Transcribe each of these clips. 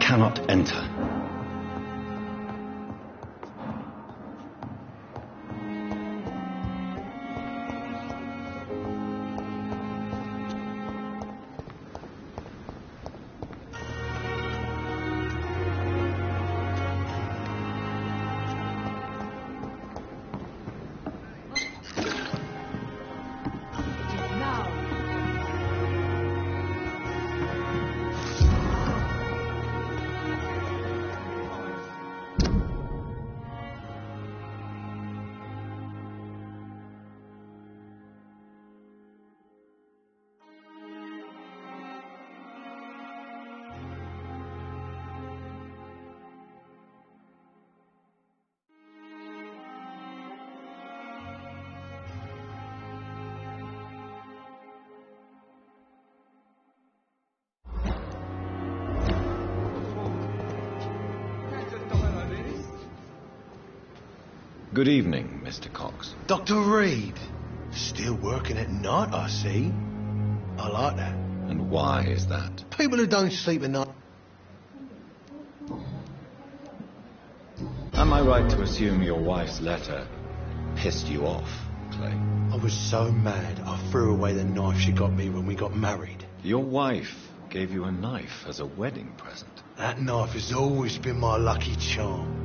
cannot enter. Good evening, Mr. Cox. Dr. Reed. Still working at night, I see. I like that. And why is that? People who don't sleep at night. Am I right to assume your wife's letter pissed you off, Clay? I was so mad I threw away the knife she got me when we got married. Your wife gave you a knife as a wedding present. That knife has always been my lucky charm.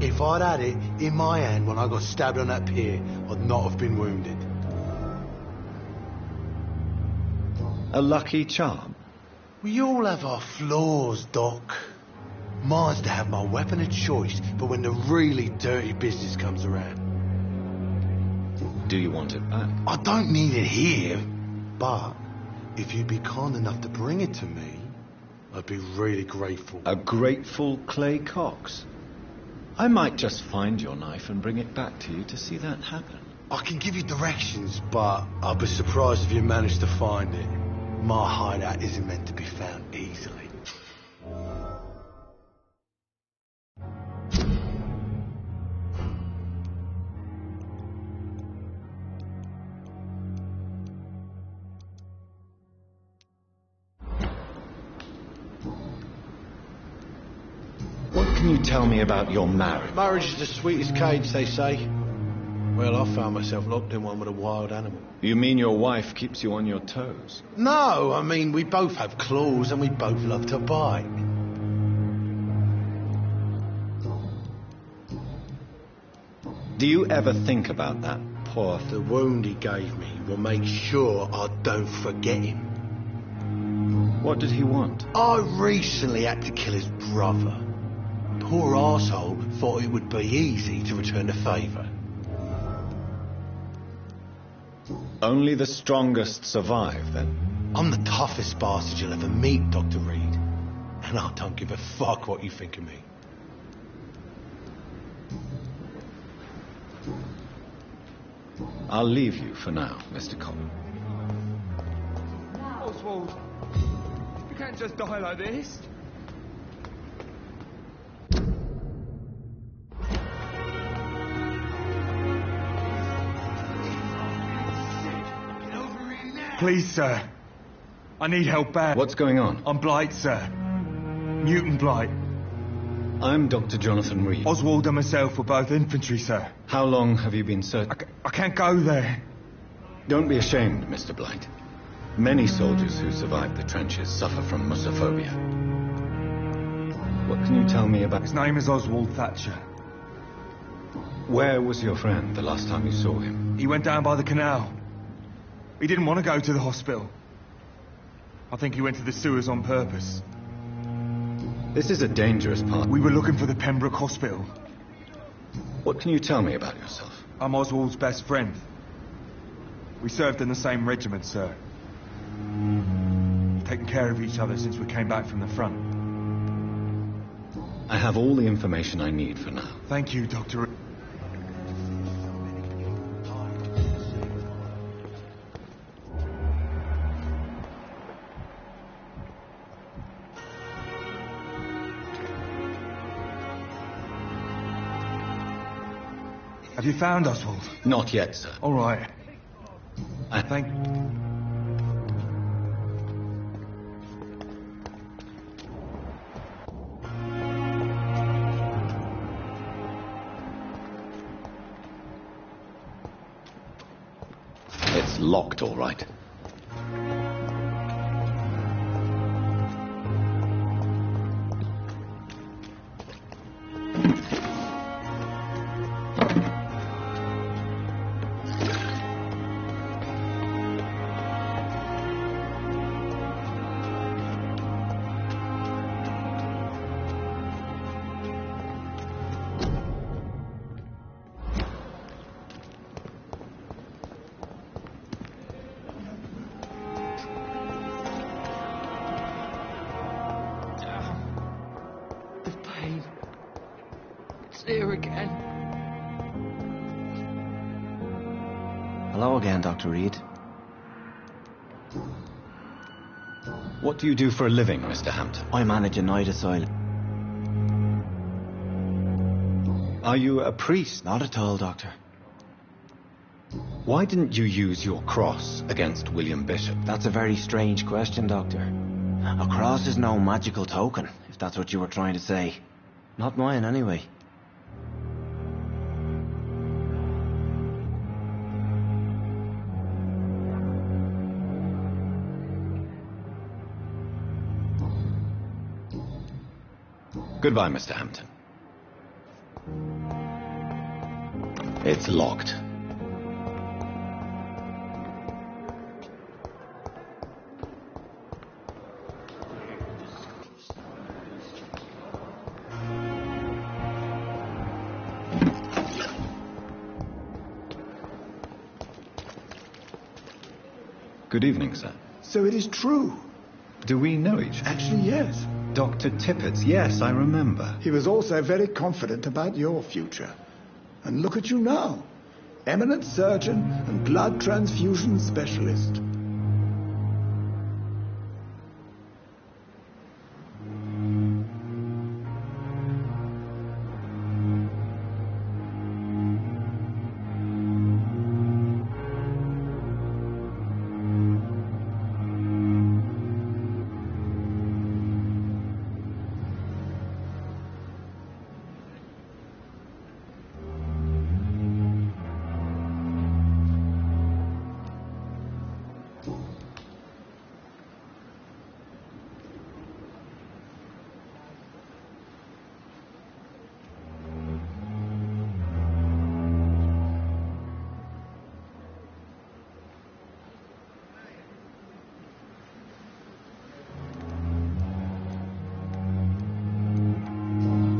If I'd had it in my hand when I got stabbed on that pier, I'd not have been wounded. A lucky charm? We all have our flaws, Doc. Mine's to have my weapon of choice, but when the really dirty business comes around. Do you want it back? I don't need it here, but if you'd be kind enough to bring it to me, I'd be really grateful. A grateful Clay Cox? I might just find your knife and bring it back to you to see that happen. I can give you directions, but I'll be surprised if you manage to find it. My hideout isn't meant to be found easily. What can you tell me about your marriage? Marriage is the sweetest cage, they say. Well, I found myself locked in one with a wild animal. You mean your wife keeps you on your toes? No, I mean, we both have claws and we both love to bite. Do you ever think about that poor The wound he gave me will make sure I don't forget him. What did he want? I recently had to kill his brother. Poor arsehole thought it would be easy to return the favour. Only the strongest survive, then? I'm the toughest bastard you'll ever meet, Dr. Reed. And I don't give a fuck what you think of me. I'll leave you for now, Mr. Coleman. Oswald, you can't just die like this. Please, sir. I need help bad. What's going on? I'm Blight, sir. Mutant Blight. I'm Dr. Jonathan Reed. Oswald and myself were both infantry, sir. How long have you been searching? I can't go there. Don't be ashamed, Mr. Blight. Many soldiers who survived the trenches suffer from musophobia. What can you tell me about... His name is Oswald Thatcher. Where was your friend the last time you saw him? He went down by the canal. He didn't want to go to the hospital. I think he went to the sewers on purpose. This is a dangerous part. We were looking for the Pembroke Hospital. What can you tell me about yourself? I'm Oswald's best friend. We served in the same regiment, sir. We've taken care of each other since we came back from the front. I have all the information I need for now. Thank you, Dr. Have you found Oswald? Not yet, sir. All right. Thank... locked, all right. Here again. Hello again, Dr. Reed. What do you do for a living, Mr. Hampton? I manage a night asylum. Are you a priest? Not at all, Doctor. Why didn't you use your cross against William Bishop? That's a very strange question, Doctor. A cross is no magical token, if that's what you were trying to say. Not mine, anyway. Goodbye, Mr. Hampton. It's locked. Good evening, sir. So it is true. Do we know each other? Actually, yes. Dr. Tippett, yes, I remember. He was also very confident about your future. And look at you now. Eminent surgeon and blood transfusion specialist.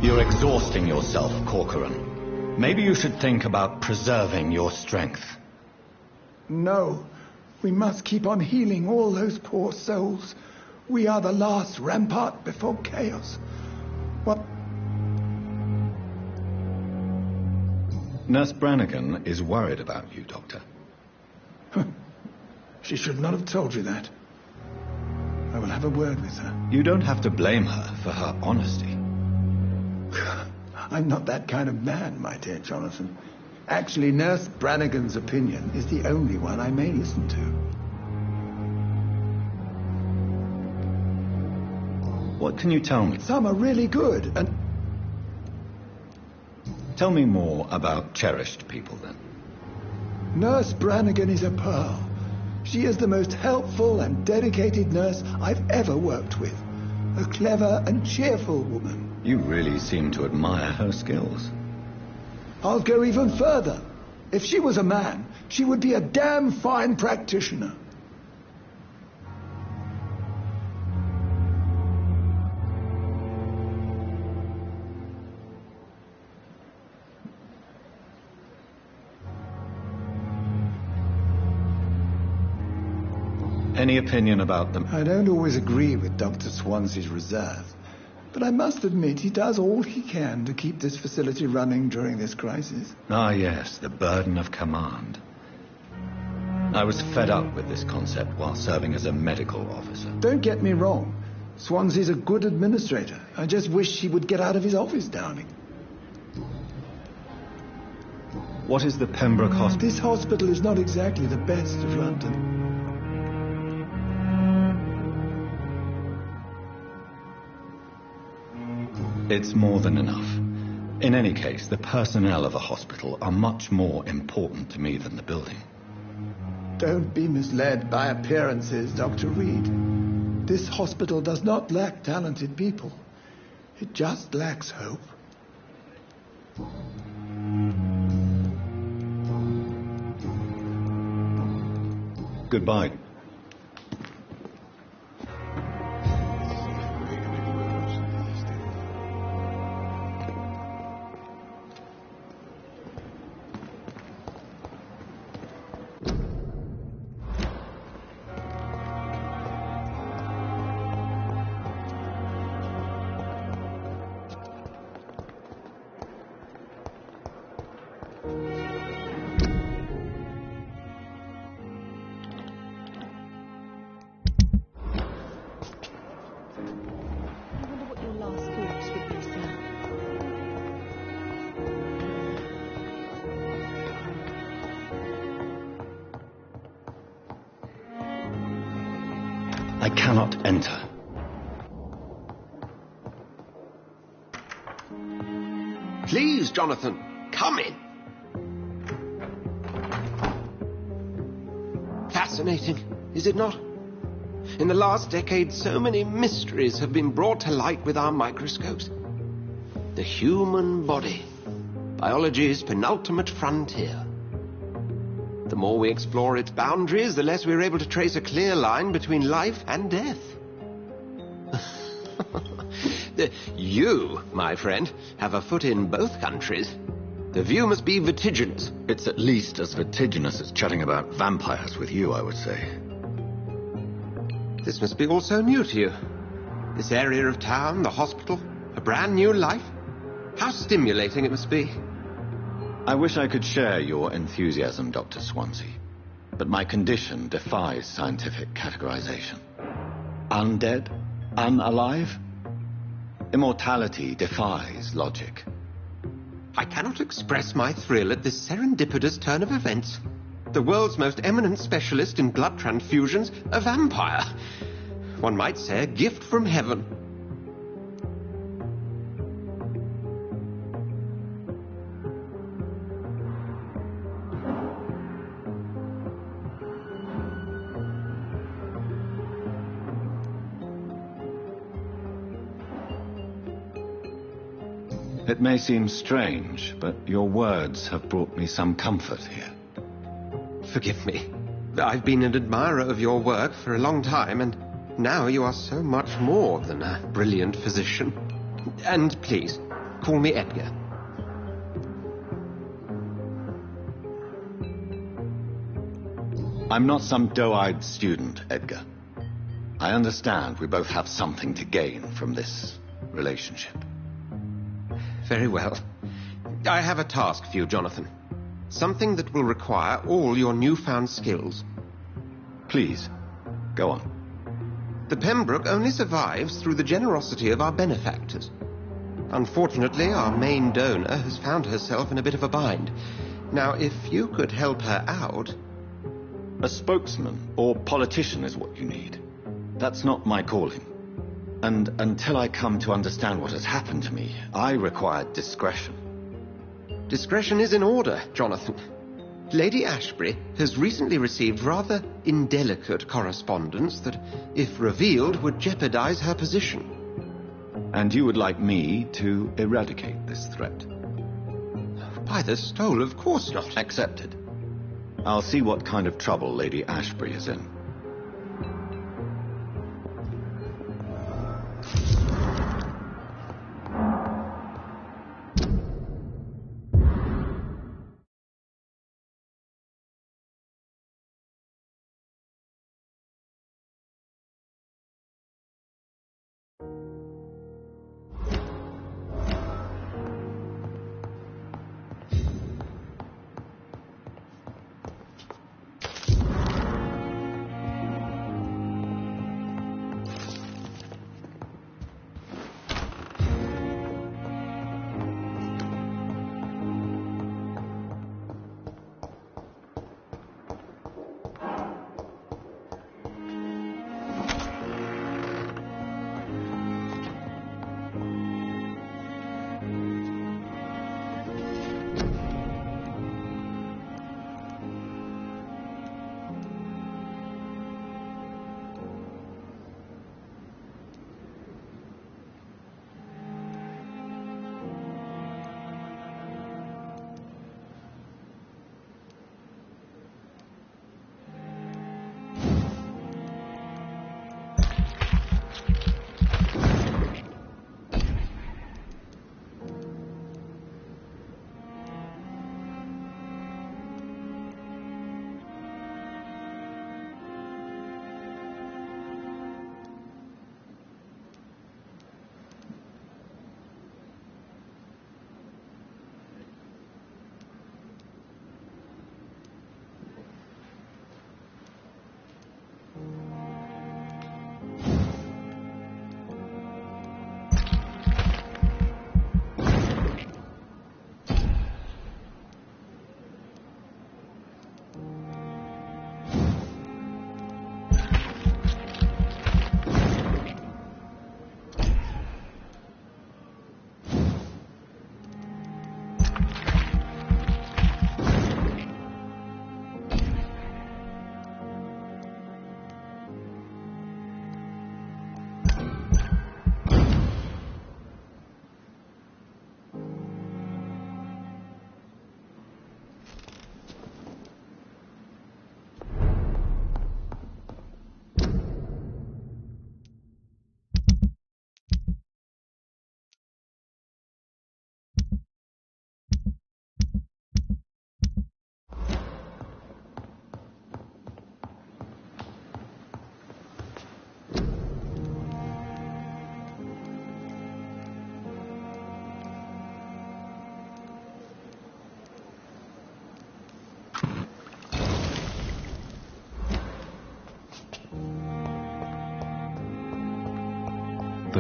You're exhausting yourself, Corcoran. Maybe you should think about preserving your strength. No, we must keep on healing all those poor souls. We are the last rampart before chaos. What? Nurse Brannigan is worried about you, Doctor. She should not have told you that. I will have a word with her. You don't have to blame her for her honesty. I'm not that kind of man, my dear Jonathan. Actually, Nurse Brannigan's opinion is the only one I may listen to. What can you tell me? Some are really good, and... Tell me more about cherished people, then. Nurse Brannigan is a pearl. She is the most helpful and dedicated nurse I've ever worked with. A clever and cheerful woman. You really seem to admire her skills. I'll go even further. If she was a man, she would be a damn fine practitioner. Any opinion about them? I don't always agree with Dr. Swansea's reserve, but I must admit he does all he can to keep this facility running during this crisis. Ah, yes, the burden of command. I was fed up with this concept while serving as a medical officer. Don't get me wrong. Swansea's a good administrator. I just wish he would get out of his office, darling. What is the Pembroke Hospital? This hospital is not exactly the best of London. It's more than enough. In any case, the personnel of a hospital are much more important to me than the building. Don't be misled by appearances, Dr. Reed. This hospital does not lack talented people. It just lacks hope. Goodbye. I cannot enter. Please, Jonathan, come in. Fascinating, is it not? In the last decade, so many mysteries have been brought to light with our microscopes. The human body, biology's penultimate frontier. The more we explore its boundaries, the less we're able to trace a clear line between life and death. You, my friend, have a foot in both countries. The view must be vertiginous. It's at least as vertiginous as chatting about vampires with you, I would say. This must be all so new to you. This area of town, the hospital, a brand new life. How stimulating it must be. I wish I could share your enthusiasm, Dr. Swansea, but my condition defies scientific categorization. Undead? Unalive? Immortality defies logic. I cannot express my thrill at this serendipitous turn of events. The world's most eminent specialist in blood transfusions, a vampire. One might say a gift from heaven. It may seem strange, but your words have brought me some comfort here. Forgive me. I've been an admirer of your work for a long time, and now you are so much more than a brilliant physician. And please, call me Edgar. I'm not some doe-eyed student, Edgar. I understand we both have something to gain from this relationship. Very well. I have a task for you, Jonathan. Something that will require all your newfound skills. Please, go on. The Pembroke only survives through the generosity of our benefactors. Unfortunately, our main donor has found herself in a bit of a bind. Now, if you could help her out... A spokesman or politician is what you need. That's not my calling. And until I come to understand what has happened to me, I require discretion. Discretion is in order, Jonathan. Lady Ashbury has recently received rather indelicate correspondence that, if revealed, would jeopardize her position. And you would like me to eradicate this threat? By the stole, of course not. Accepted. I'll see what kind of trouble Lady Ashbury is in.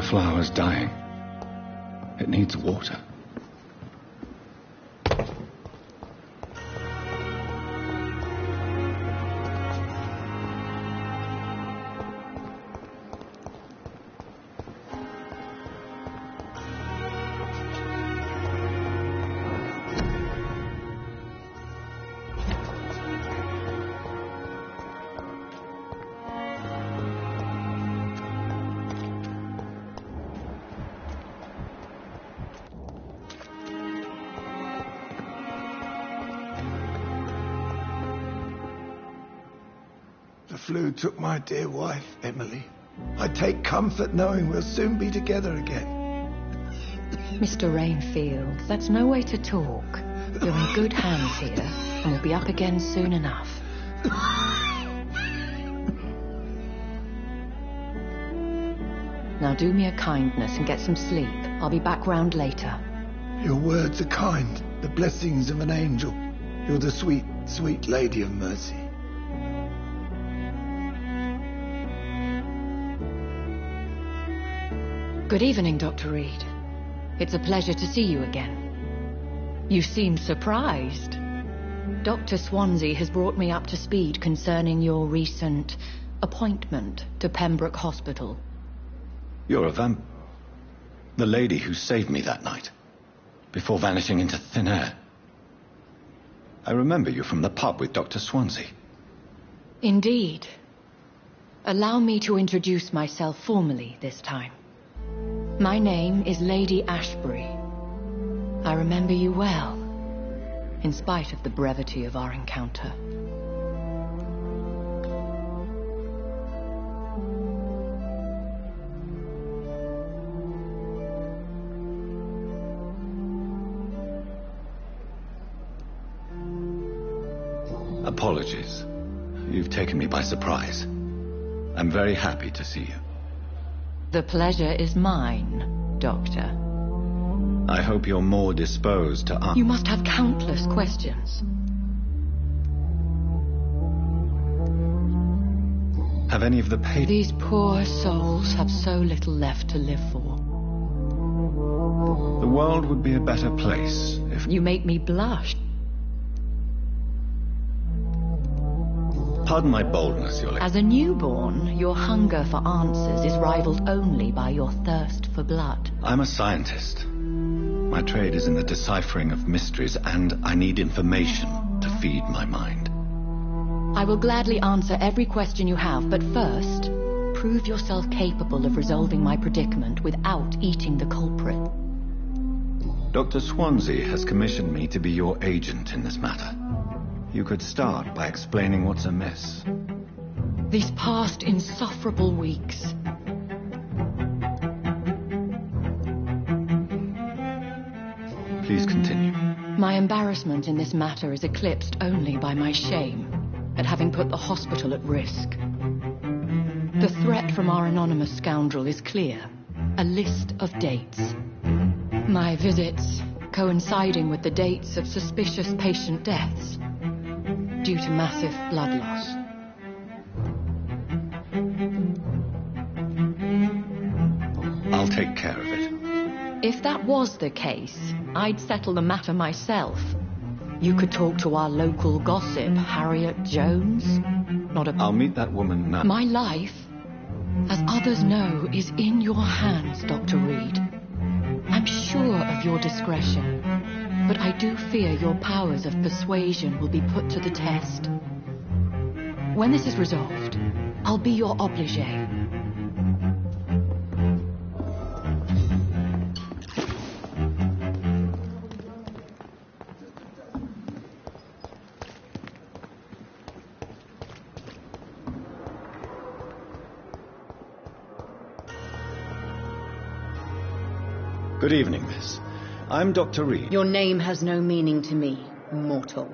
The flower's dying. It needs water. The flu took my dear wife, Emily. I take comfort knowing we'll soon be together again. Mr. Rainfield, that's no way to talk. You're in good hands here, and we'll be up again soon enough. Now do me a kindness and get some sleep. I'll be back round later. Your words are kind, the blessings of an angel. You're the sweet, sweet Lady of Mercy. Good evening, Dr. Reed. It's a pleasure to see you again. You seem surprised. Dr. Swansea has brought me up to speed concerning your recent appointment to Pembroke Hospital. You're a vamp... The lady who saved me that night, before vanishing into thin air. I remember you from the pub with Dr. Swansea. Indeed. Allow me to introduce myself formally this time. My name is Lady Ashbury. I remember you well, in spite of the brevity of our encounter. Apologies. You've taken me by surprise. I'm very happy to see you. The pleasure is mine, Doctor. I hope you're more disposed to answer. You must have countless questions. Have any of the patients... These poor souls have so little left to live for. The world would be a better place if... You make me blush. Pardon my boldness, Your Lady. As a newborn, your hunger for answers is rivaled only by your thirst for blood. I'm a scientist. My trade is in the deciphering of mysteries, and I need information to feed my mind. I will gladly answer every question you have, but first, prove yourself capable of resolving my predicament without eating the culprit. Dr. Swansea has commissioned me to be your agent in this matter. You could start by explaining what's amiss. These past insufferable weeks. Please continue. My embarrassment in this matter is eclipsed only by my shame at having put the hospital at risk. The threat from our anonymous scoundrel is clear. A list of dates. My visits coinciding with the dates of suspicious patient deaths due to massive blood loss. I'll take care of it. If that was the case, I'd settle the matter myself. You could talk to our local gossip, Harriet Jones. Not a... I'll meet that woman now. My life, as others know, is in your hands, Dr. Reed. I'm sure of your discretion, but I do fear your powers of persuasion will be put to the test. When this is resolved, I'll be your obligé. Good evening, miss. I'm Dr. Reed. Your name has no meaning to me, mortal.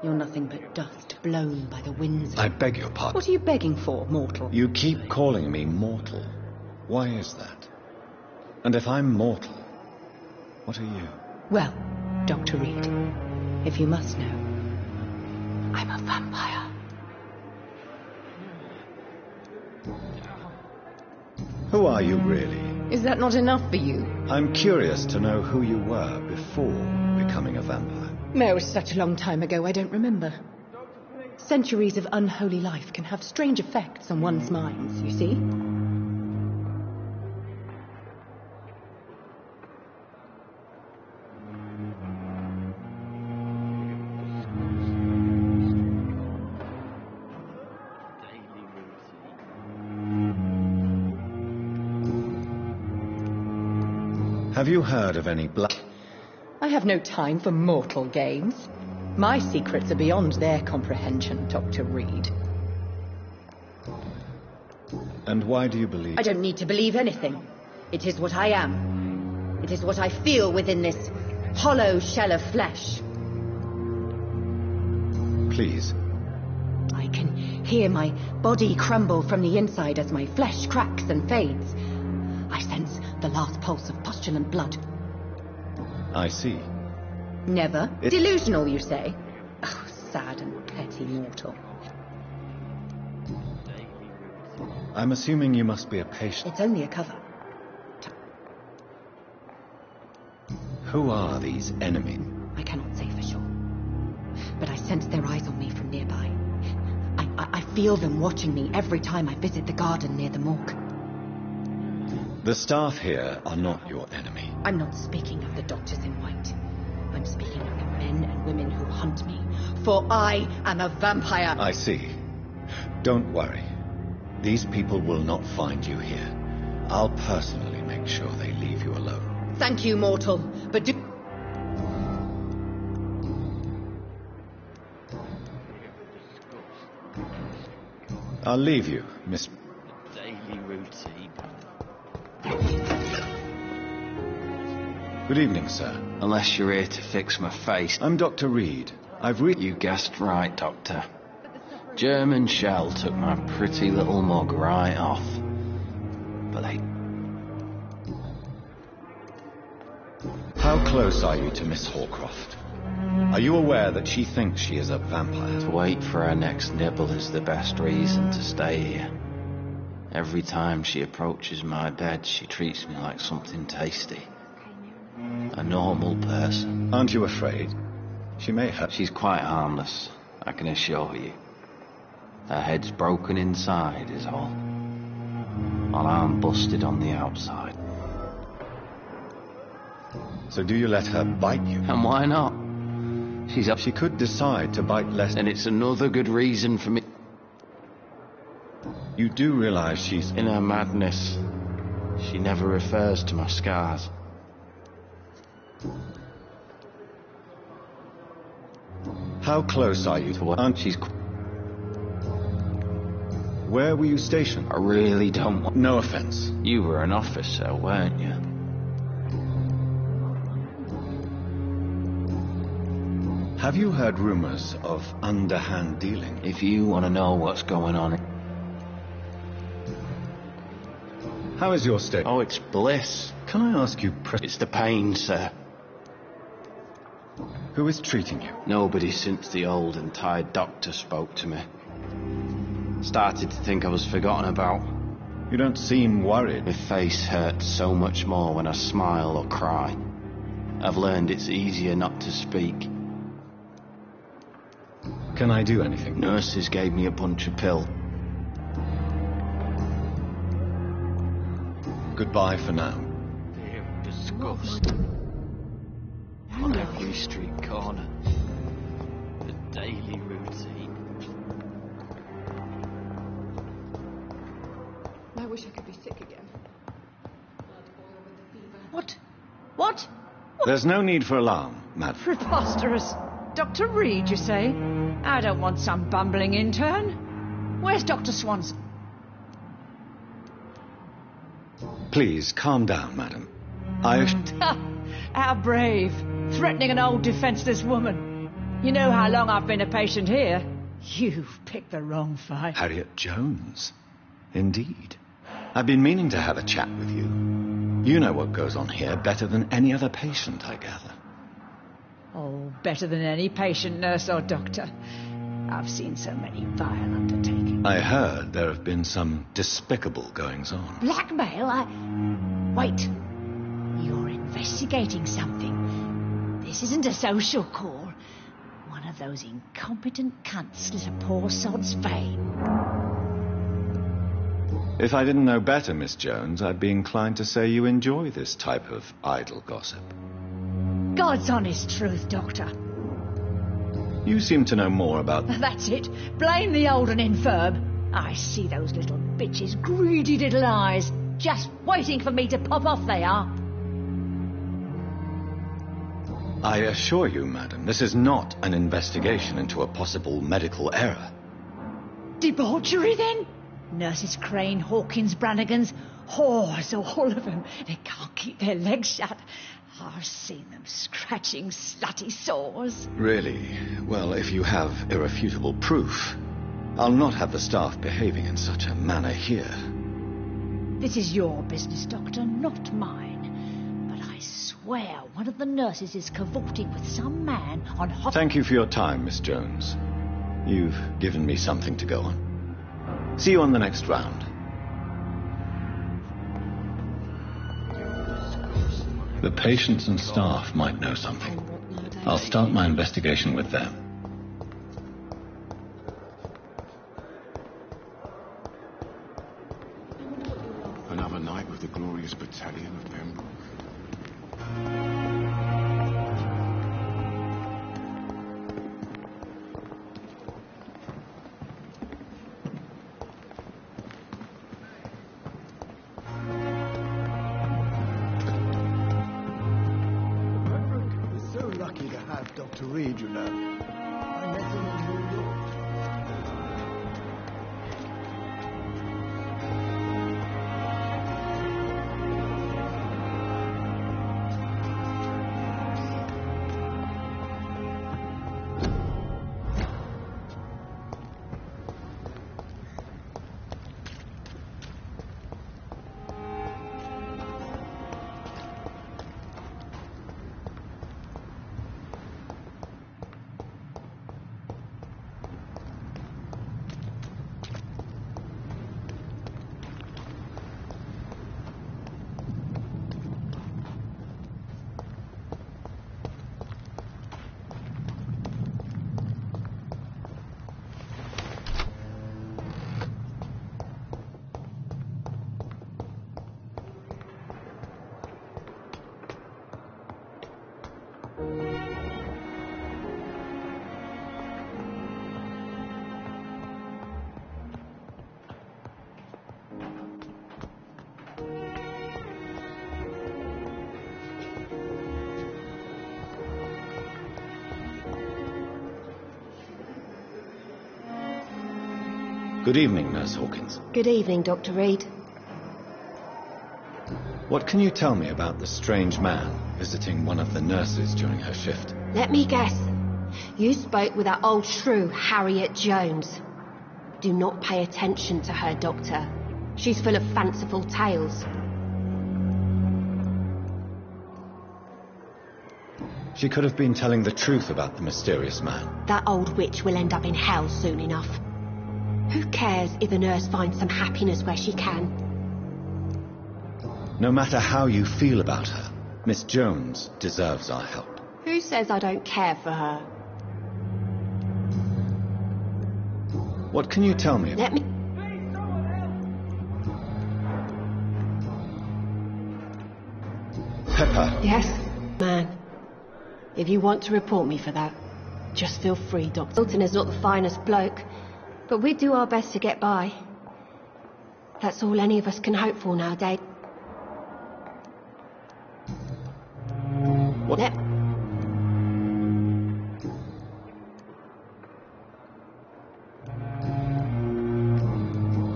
You're nothing but dust blown by the winds. I beg your pardon. What are you begging for, mortal? You keep calling me mortal. Why is that? And if I'm mortal, what are you? Well, Dr. Reed, if you must know, I'm a vampire. Who are you really? Is that not enough for you? I'm curious to know who you were before becoming a vampire. It was such a long time ago, I don't remember. Centuries of unholy life can have strange effects on one's minds, you see? Have you heard of any black... I have no time for mortal games. My secrets are beyond their comprehension, Dr. Reed. And why do you believe... I don't need to believe anything. It is what I am. It is what I feel within this hollow shell of flesh. Please. I can hear my body crumble from the inside as my flesh cracks and fades. I sense the last pulse of postulant blood. I see. Never? Delusional, you say? Oh, sad and petty mortal. I'm assuming you must be a patient. It's only a cover. Who are these enemies? I cannot say for sure. But I sense their eyes on me from nearby. I feel them watching me every time I visit the garden near the morgue. The staff here are not your enemy. I'm not speaking of the doctors in white. I'm speaking of the men and women who hunt me. For I am a vampire. I see. Don't worry. These people will not find you here. I'll personally make sure they leave you alone. Thank you, mortal. But do... I'll leave you, Miss... Daily routine. Good evening, sir. Unless you're here to fix my face. I'm Dr. Reed. You guessed right, Doctor. German shell took my pretty little mug right off. But they... How close are you to Miss Horcroft? Are you aware that she thinks she is a vampire? To wait for her next nibble is the best reason to stay here. Every time she approaches my bed, she treats me like something tasty. A normal person. Aren't you afraid? She may hurt... She's quite harmless, I can assure you. Her head's broken inside is all. While I'm busted on the outside. So do you let her bite you? And why not? She's up. She could decide to bite less... And it's another good reason for me... You do realize she's... In her madness, she never refers to my scars. How close are you to what? Aren't she's... Where were you stationed? I really don't want... No offense. You were an officer, weren't you? Have you heard rumors of underhand dealing? If you want to know what's going on... How is your state? Oh, it's bliss. Can I ask you... It's the pain, sir. Who is treating you? Nobody since the old and tired doctor spoke to me. Started to think I was forgotten about. You don't seem worried. My face hurts so much more when I smile or cry. I've learned it's easier not to speak. Can I do anything? Nurses gave me a bunch of pills. Goodbye for now. Damn disgust. On every street corner. The daily routine. I wish I could be sick again. What? What? There's no need for alarm, madam. Preposterous. Dr. Reed, you say? I don't want some bumbling intern. Where's Dr. Swanson? Please, calm down, madam. How brave. Threatening an old defenseless woman. You know how long I've been a patient here. You've picked the wrong fight. Harriet Jones. Indeed. I've been meaning to have a chat with you. You know what goes on here better than any other patient, I gather. Oh, better than any patient, nurse or doctor. I've seen so many vile undertakings. I heard there have been some despicable goings-on. Blackmail? Wait. You're investigating something. This isn't a social call. One of those incompetent cunts slit a poor sod's vein. If I didn't know better, Miss Jones, I'd be inclined to say you enjoy this type of idle gossip. God's honest truth, Doctor. You seem to know more about... That's it. Blame the old and infirm. I see those little bitches' greedy little eyes. Just waiting for me to pop off, they are. I assure you, madam, this is not an investigation into a possible medical error. Debauchery, then? Nurses Crane, Hawkins, Brannigans, whores, all of them. They can't keep their legs shut. I've seen them scratching slutty sores. Really? Well, if you have irrefutable proof, I'll not have the staff behaving in such a manner here. This is your business, Doctor, not mine. But I swear one of the nurses is cavorting with some man on hot... Thank you for your time, Miss Jones. You've given me something to go on. See you on the next round. The patients and staff might know something. I'll start my investigation with them. Another night with the glorious battalion of Pembroke. We're so lucky to have Dr. Reed, you know. I met him in New York. Good evening, Nurse Hawkins. Good evening, Dr. Reed. What can you tell me about the strange man visiting one of the nurses during her shift? Let me guess. You spoke with that old shrew, Harriet Jones. Do not pay attention to her, Doctor. She's full of fanciful tales. She could have been telling the truth about the mysterious man. That old witch will end up in hell soon enough. Who cares if the nurse finds some happiness where she can? No matter how you feel about her, Miss Jones deserves our help. Who says I don't care for her? What can you tell me? Let me... Pepper. Yes, man. If you want to report me for that, just feel free, Doctor. Hilton is not the finest bloke, but we do our best to get by. That's all any of us can hope for nowadays. What?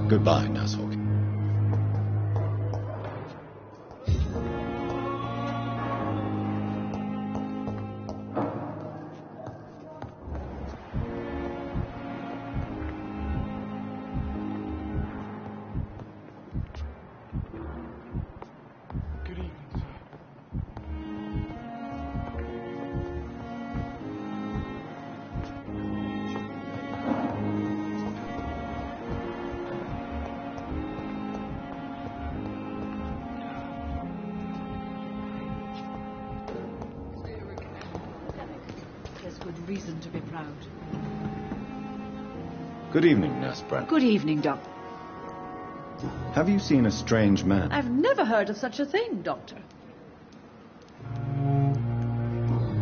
Goodbye, Nurse Hawkins. Good evening, sir. good reason to be proud. Good evening, Nurse Brent. Good evening, Doc. Have you seen a strange man? I've never heard of such a thing, Doctor.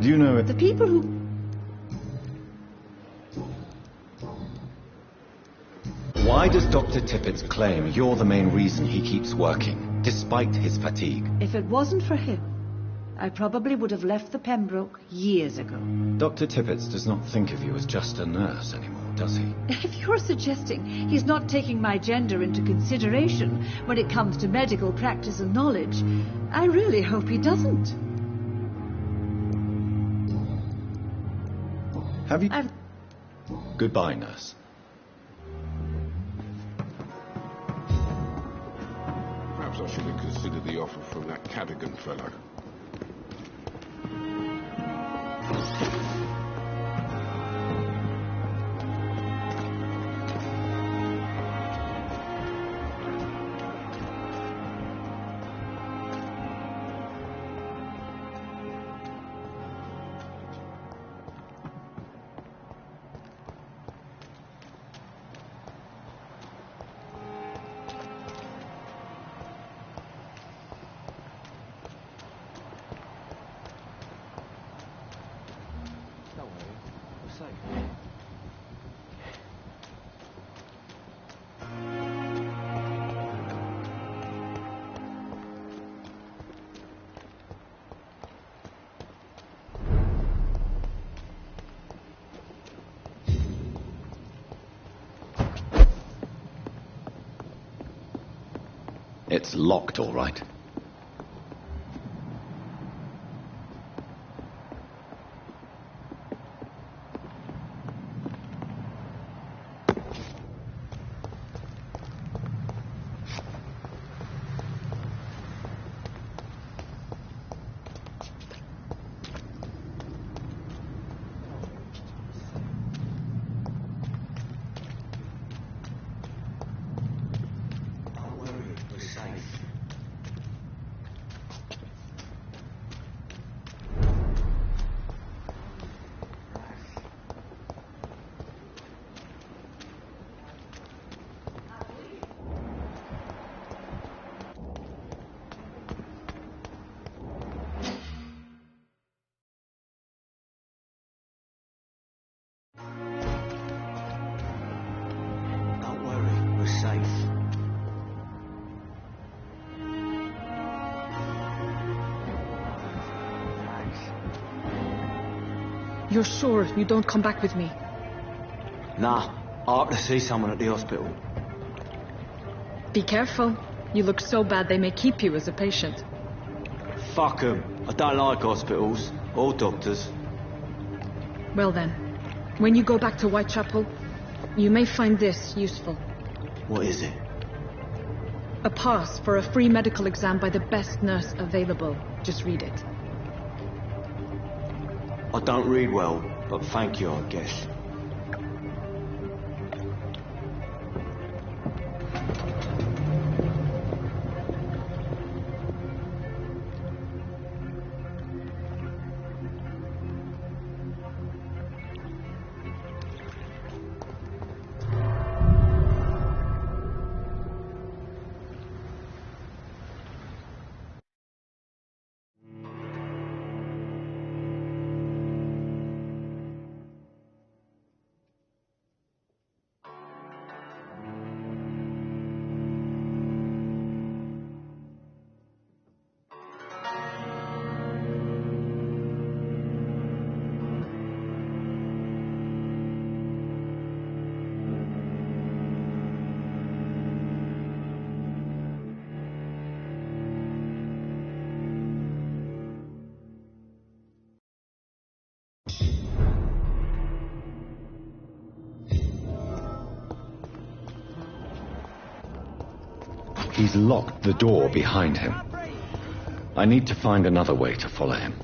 Do you know if... The people who... Why does Dr. Tippett's claim you're the main reason he keeps working, despite his fatigue? If it wasn't for him, I probably would have left the Pembroke years ago. Dr. Tippett does not think of you as just a nurse anymore, does he? If you're suggesting he's not taking my gender into consideration when it comes to medical practice and knowledge, I really hope he doesn't. Have you... Goodbye, nurse. Perhaps I should have considered the offer from that Cadogan fellow. It's locked, all right. You're sure you don't come back with me? Nah, I have to see someone at the hospital. Be careful. You look so bad they may keep you as a patient. Fuck 'em. I don't like hospitals or doctors. Well then, when you go back to Whitechapel, you may find this useful. What is it? A pass for a free medical exam by the best nurse available. Just read it. I don't read well, but thank you, I guess. He's locked the door behind him. I need to find another way to follow him.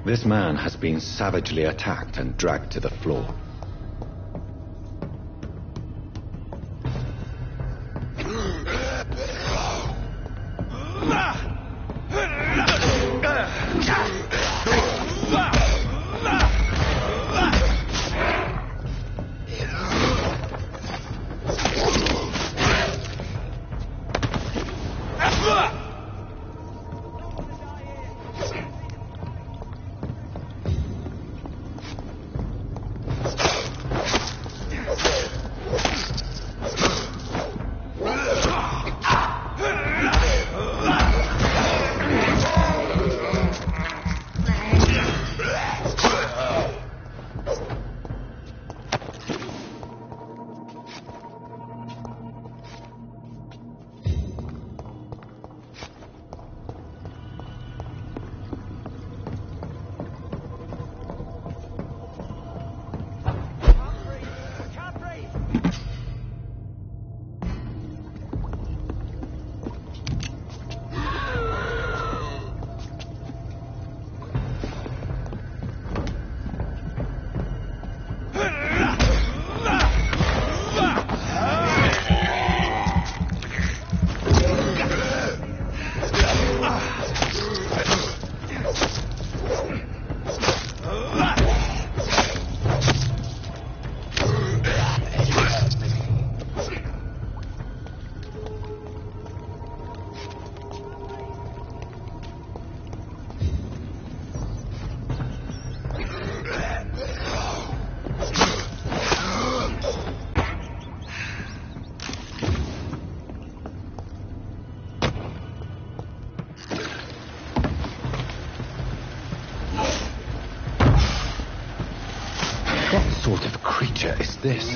This man has been savagely attacked and dragged to the floor. What sort of creature is this?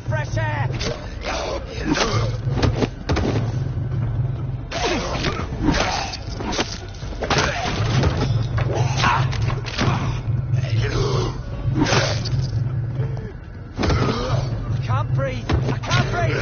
fresh air! I can't breathe! I can't breathe!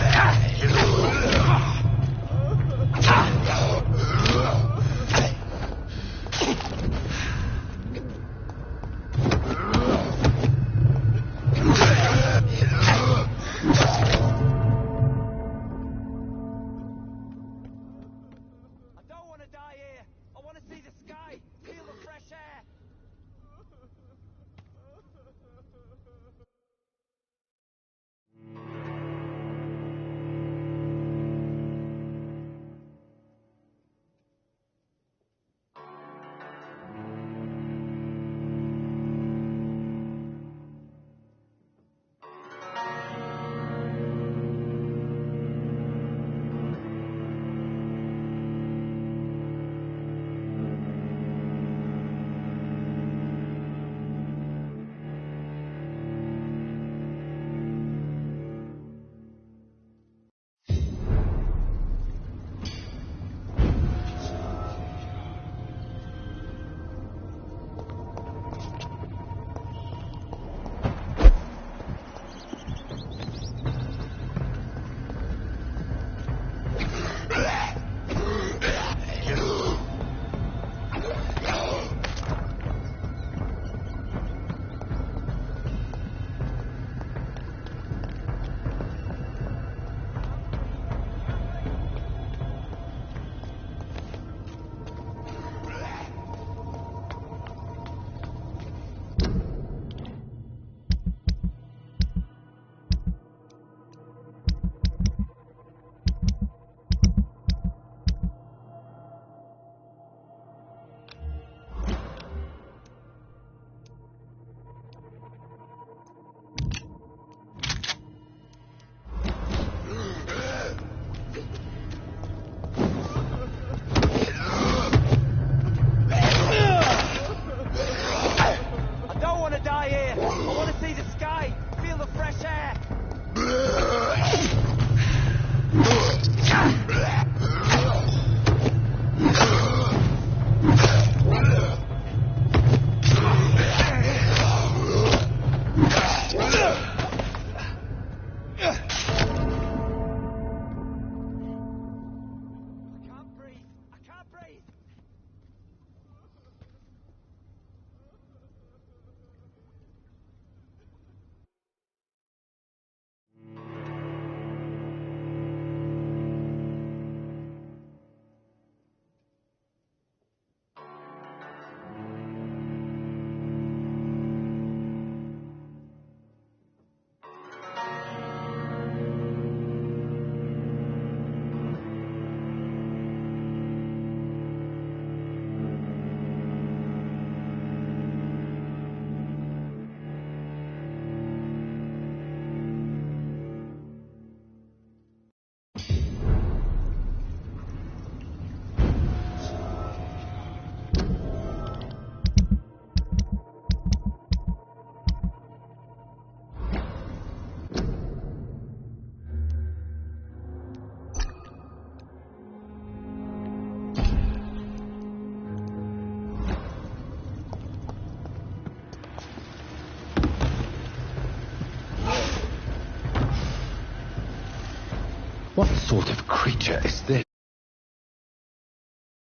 What sort of creature is this?